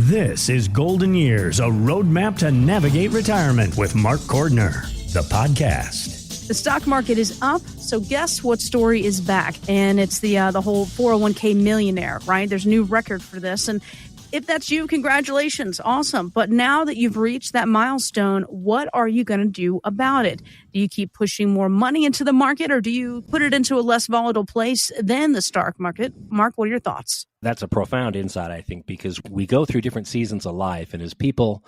This is Golden Years, a roadmap to navigate retirement with Mark Cordner, the podcast. The stock market is up, so guess what story is back? And it's the whole 401k millionaire, right? There's a new record for this. And if that's you, congratulations. Awesome. But now that you've reached that milestone, what are you going to do about it? Do you keep pushing more money into the market, or do you put it into a less volatile place than the stock market? Mark, what are your thoughts? That's a profound insight, I think, because we go through different seasons of life, and as people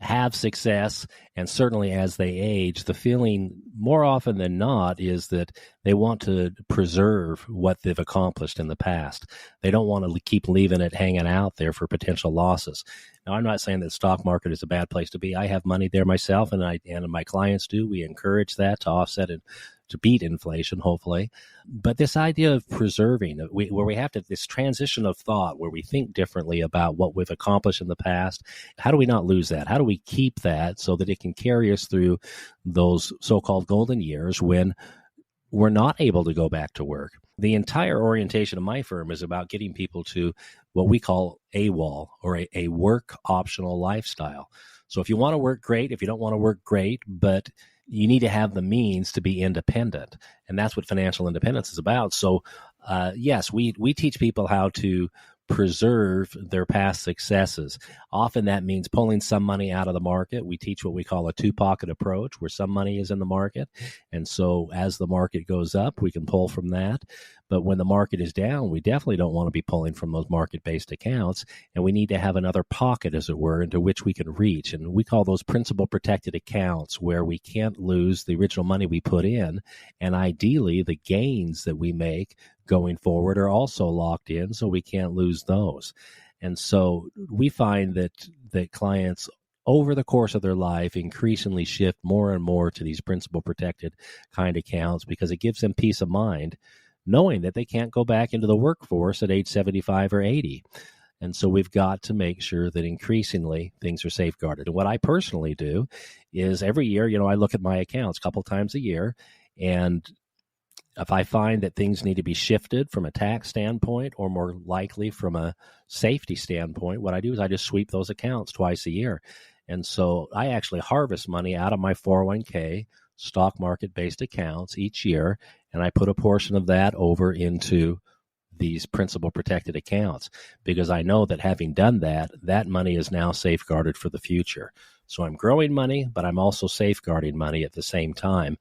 have success, and certainly as they age, the feeling more often than not is that they want to preserve what they've accomplished in the past. They don't want to keep leaving it hanging out there for potential losses. Now, I'm not saying that the stock market is a bad place to be. I have money there myself, and my clients do. We encourage that to offset it, to beat inflation, hopefully. But this idea of preserving, where we have this transition of thought, where we think differently about what we've accomplished in the past, how do we not lose that? How do we keep that so that it can carry us through those so-called golden years when we're not able to go back to work? The entire orientation of my firm is about getting people to what we call AWOL, or a work optional lifestyle. So if you want to work, great. If you don't want to work, great. But you need to have the means to be independent. And that's what financial independence is about. So, yes, we teach people how to preserve their past successes. Often that means pulling some money out of the market. We teach what we call a two-pocket approach, where some money is in the market. And so as the market goes up, we can pull from that. But when the market is down, we definitely don't want to be pulling from those market-based accounts. And we need to have another pocket, as it were, into which we can reach. And we call those principal protected accounts, where we can't lose the original money we put in. And ideally, the gains that we make going forward are also locked in, so we can't lose those. And so we find that clients over the course of their life increasingly shift more and more to these principal protected kind accounts, because it gives them peace of mind knowing that they can't go back into the workforce at age 75 or 80. And so we've got to make sure that increasingly things are safeguarded. And what I personally do is every year, I look at my accounts a couple times a year, and if I find that things need to be shifted from a tax standpoint, or more likely from a safety standpoint, what I do is I just sweep those accounts twice a year. And so I actually harvest money out of my 401k stock market-based accounts each year, and I put a portion of that over into these principal protected accounts, because I know that having done that, that money is now safeguarded for the future. So I'm growing money, but I'm also safeguarding money at the same time.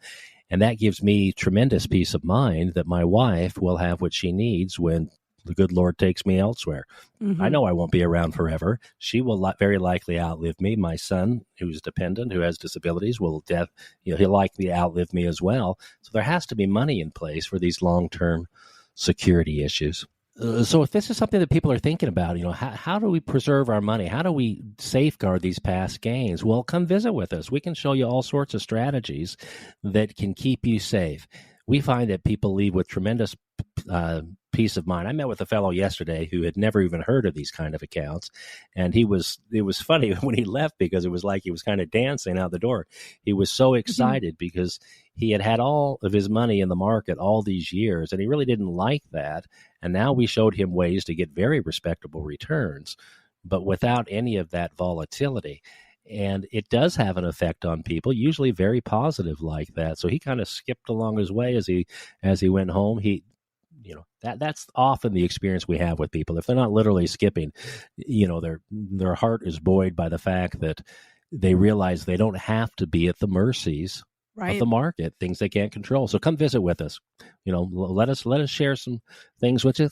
And that gives me tremendous peace of mind that my wife will have what she needs when the good Lord takes me elsewhere. Mm-hmm. I know I won't be around forever. She will very likely outlive me. My son, who's dependent, who has disabilities, he'll likely outlive me as well. So there has to be money in place for these long-term security issues. So if this is something that people are thinking about, how do we preserve our money? How do we safeguard these past gains? Well, come visit with us. We can show you all sorts of strategies that can keep you safe. We find that people leave with tremendous peace of mind. I met with a fellow yesterday who had never even heard of these kind of accounts, and it was funny when he left, because it was like he was kind of dancing out the door. He was so excited because he had all of his money in the market all these years, and he really didn't like that. And now we showed him ways to get very respectable returns, but without any of that volatility. And it does have an effect on people, usually very positive like that. So he kind of skipped along his way as he went home. That's often the experience we have with people. If they're not literally skipping, their heart is buoyed by the fact that they realize they don't have to be at the mercies of the market, things they can't control. So come visit with us. Let us share some things with you,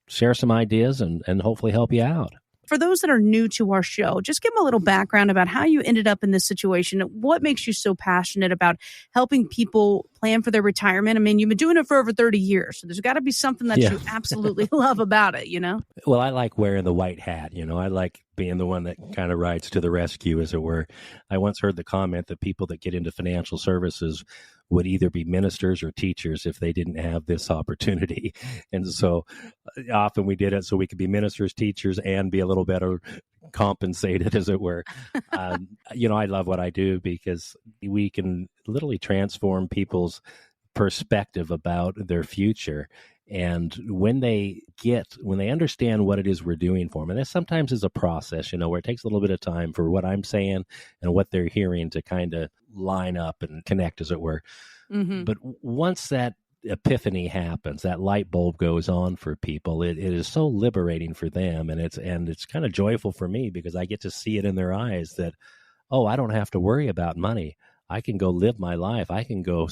share some ideas, and hopefully help you out. For those that are new to our show, just give them a little background about how you ended up in this situation. What makes you so passionate about helping people plan for their retirement? I mean, you've been doing it for over 30 years, so there's got to be something that you absolutely love about it, Well, I like wearing the white hat. I like being the one that kind of rides to the rescue, as it were. I once heard the comment that people that get into financial services would either be ministers or teachers if they didn't have this opportunity. And so often we did it so we could be ministers, teachers, and be a little better compensated, as it were. I love what I do because we can literally transform people's perspective about their future. And when they understand what it is we're doing for them, and that sometimes is a process, where it takes a little bit of time for what I'm saying and what they're hearing to kind of line up and connect, as it were. Mm-hmm. But once that epiphany happens, that light bulb goes on for people, it is so liberating for them, and it's kind of joyful for me, because I get to see it in their eyes that, oh, I don't have to worry about money. I can go live my life. I can go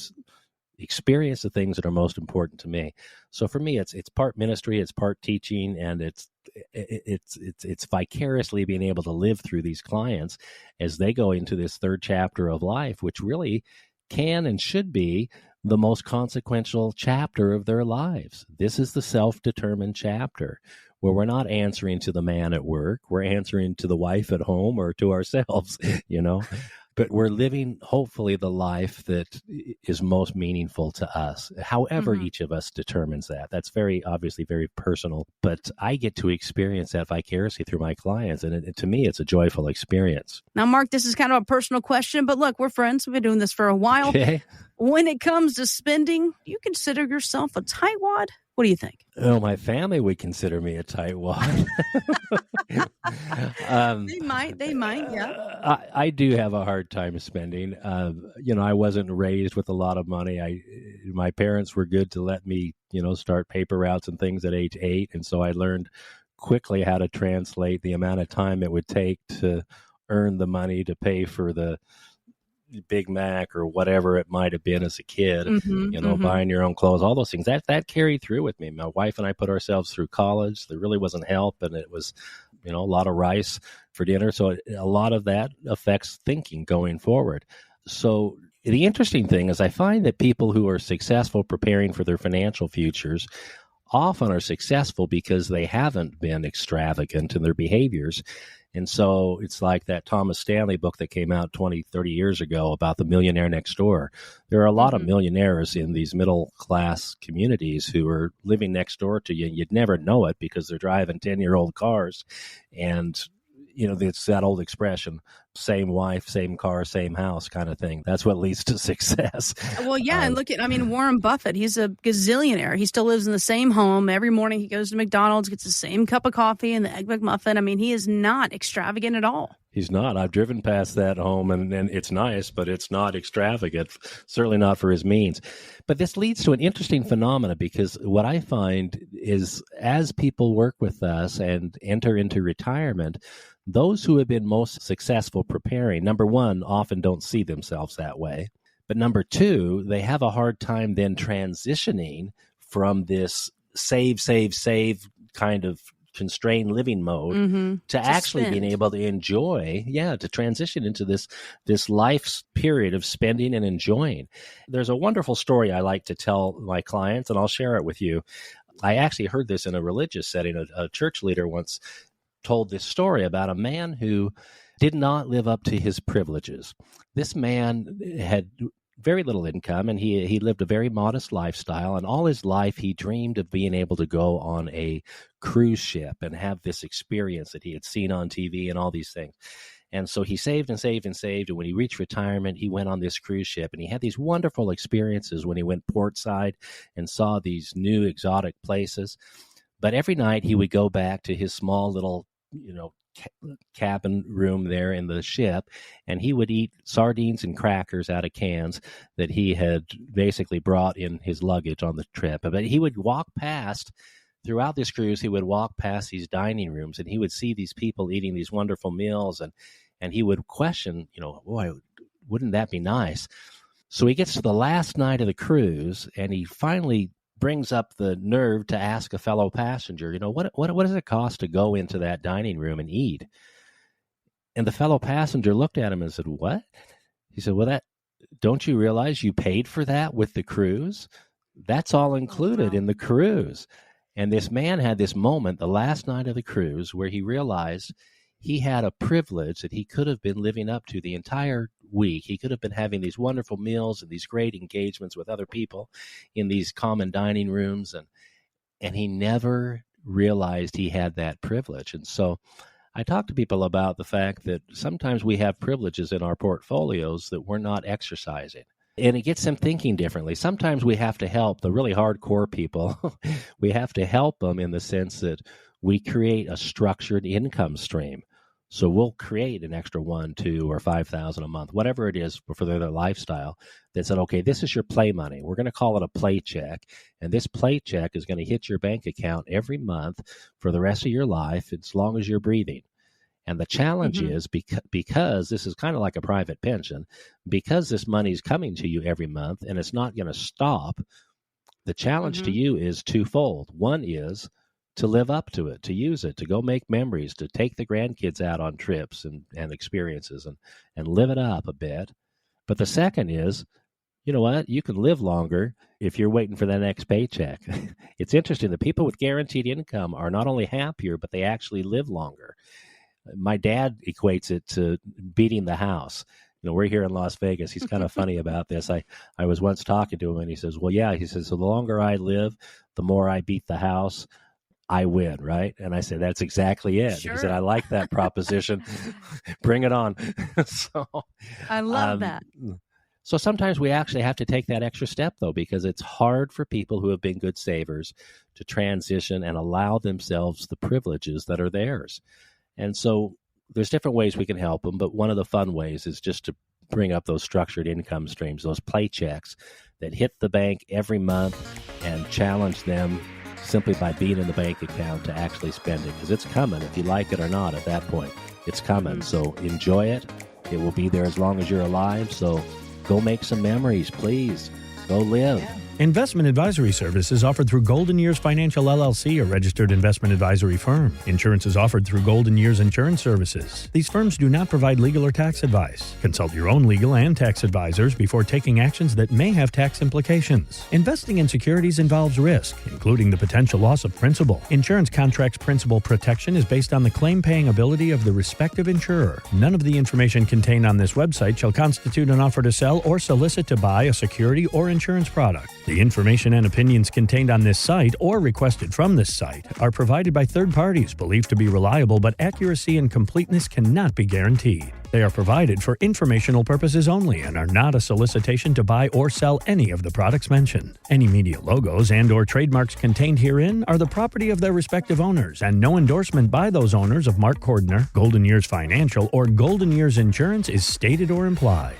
experience the things that are most important to me. So for me, it's part ministry, it's part teaching, and it's vicariously being able to live through these clients as they go into this third chapter of life, which really can and should be the most consequential chapter of their lives. This is the self-determined chapter where we're not answering to the man at work, we're answering to the wife at home or to ourselves, but we're living, hopefully, the life that is most meaningful to us, however each of us determines that. That's obviously very personal, but I get to experience that vicariously through my clients, and to me, it's a joyful experience. Now, Mark, this is kind of a personal question, but look, we're friends. We've been doing this for a while. Okay. When it comes to spending, do you consider yourself a tightwad? What do you think? Oh, my family would consider me a tightwad. They might, yeah. I do have a hard time spending. I wasn't raised with a lot of money. My parents were good to let me, start paper routes and things at age 8. And so I learned quickly how to translate the amount of time it would take to earn the money to pay for the Big Mac or whatever it might have been as a kid, buying your own clothes, all those things. That carried through with me. My wife and I put ourselves through college. There really wasn't help, and it was, a lot of rice for dinner. So a lot of that affects thinking going forward. So the interesting thing is I find that people who are successful preparing for their financial futures often are successful because they haven't been extravagant in their behaviors. And so it's like that Thomas Stanley book that came out 20, 30 years ago about the millionaire next door. There are a lot of millionaires in these middle-class communities who are living next door to you. You'd never know it because they're driving 10-year-old cars. And, it's that old expression, same wife, same car, same house kind of thing. That's what leads to success. Well, yeah, and look at, Warren Buffett, he's a gazillionaire. He still lives in the same home. Every morning he goes to McDonald's, gets the same cup of coffee and the Egg McMuffin. He is not extravagant at all. He's not. I've driven past that home, and it's nice, but it's not extravagant, certainly not for his means. But this leads to an interesting phenomena, because what I find is as people work with us and enter into retirement, those who have been most successful preparing, number one, often don't see themselves that way. But number two, they have a hard time then transitioning from this save kind of constrained living mode to actually being able to enjoy, to transition into this life's period of spending and enjoying. There's a wonderful story I like to tell my clients, and I'll share it with you. I actually heard this in a religious setting. A church leader once told this story about a man who did not live up to his privileges. This man had very little income, and he lived a very modest lifestyle, and all his life he dreamed of being able to go on a cruise ship and have this experience that he had seen on TV and all these things. And so he saved and saved and saved, and when he reached retirement, he went on this cruise ship, and he had these wonderful experiences when he went portside and saw these new exotic places. But every night he would go back to his small little cabin room there in the ship, and he would eat sardines and crackers out of cans that he had basically brought in his luggage on the trip. But he would walk past, throughout this cruise, he would walk past these dining rooms, and he would see these people eating these wonderful meals, and he would question, boy, wouldn't that be nice? So he gets to the last night of the cruise, and he finally brings up the nerve to ask a fellow passenger, what does it cost to go into that dining room and eat? And the fellow passenger looked at him and said, what? He said, well, don't you realize you paid for that with the cruise? That's all included in the cruise. And this man had this moment the last night of the cruise where he realized he had a privilege that he could have been living up to the entire week. He could have been having these wonderful meals and these great engagements with other people in these common dining rooms, and he never realized he had that privilege. And so I talk to people about the fact that sometimes we have privileges in our portfolios that we're not exercising. And it gets them thinking differently. Sometimes we have to help the really hardcore people. We have to help them in the sense that we create a structured income stream. So we'll create an extra 1, 2, or 5,000 a month, whatever it is for their lifestyle. That said, okay, this is your play money. We're going to call it a play check, and this play check is going to hit your bank account every month for the rest of your life, as long as you're breathing. And the challenge is because this is kind of like a private pension, because this money is coming to you every month and it's not going to stop. The challenge to you is twofold. One is to live up to it, to use it, to go make memories, to take the grandkids out on trips and experiences and live it up a bit. But the second is, you know what? You can live longer if you're waiting for the next paycheck. It's interesting. The people with guaranteed income are not only happier, but they actually live longer. My dad equates it to beating the house. You know, we're here in Las Vegas. He's kind of funny about this. I was once talking to him, and he says, well, yeah, he says, so the longer I live, the more I beat the house, I win, right? And I said, that's exactly it. Sure. He said, I like that proposition. Bring it on. So I love that. So sometimes we actually have to take that extra step, though, because it's hard for people who have been good savers to transition and allow themselves the privileges that are theirs. And so there's different ways we can help them, but one of the fun ways is just to bring up those structured income streams, those play checks that hit the bank every month and challenge them simply by being in the bank account to actually spend it, because it's coming, if you like it or not at that point. It's coming. So enjoy it. It will be there as long as you're alive. So go make some memories, please. Go live. Yeah. Investment advisory services offered through Golden Years Financial LLC, a registered investment advisory firm. Insurance is offered through Golden Years Insurance Services. These firms do not provide legal or tax advice. Consult your own legal and tax advisors before taking actions that may have tax implications. Investing in securities involves risk, including the potential loss of principal. Insurance contracts' principal protection is based on the claim-paying ability of the respective insurer. None of the information contained on this website shall constitute an offer to sell or solicit to buy a security or insurance product. The information and opinions contained on this site or requested from this site are provided by third parties believed to be reliable, but accuracy and completeness cannot be guaranteed. They are provided for informational purposes only and are not a solicitation to buy or sell any of the products mentioned. Any media logos and/or trademarks contained herein are the property of their respective owners, and no endorsement by those owners of Mark Cordner, Golden Years Financial, or Golden Years Insurance is stated or implied.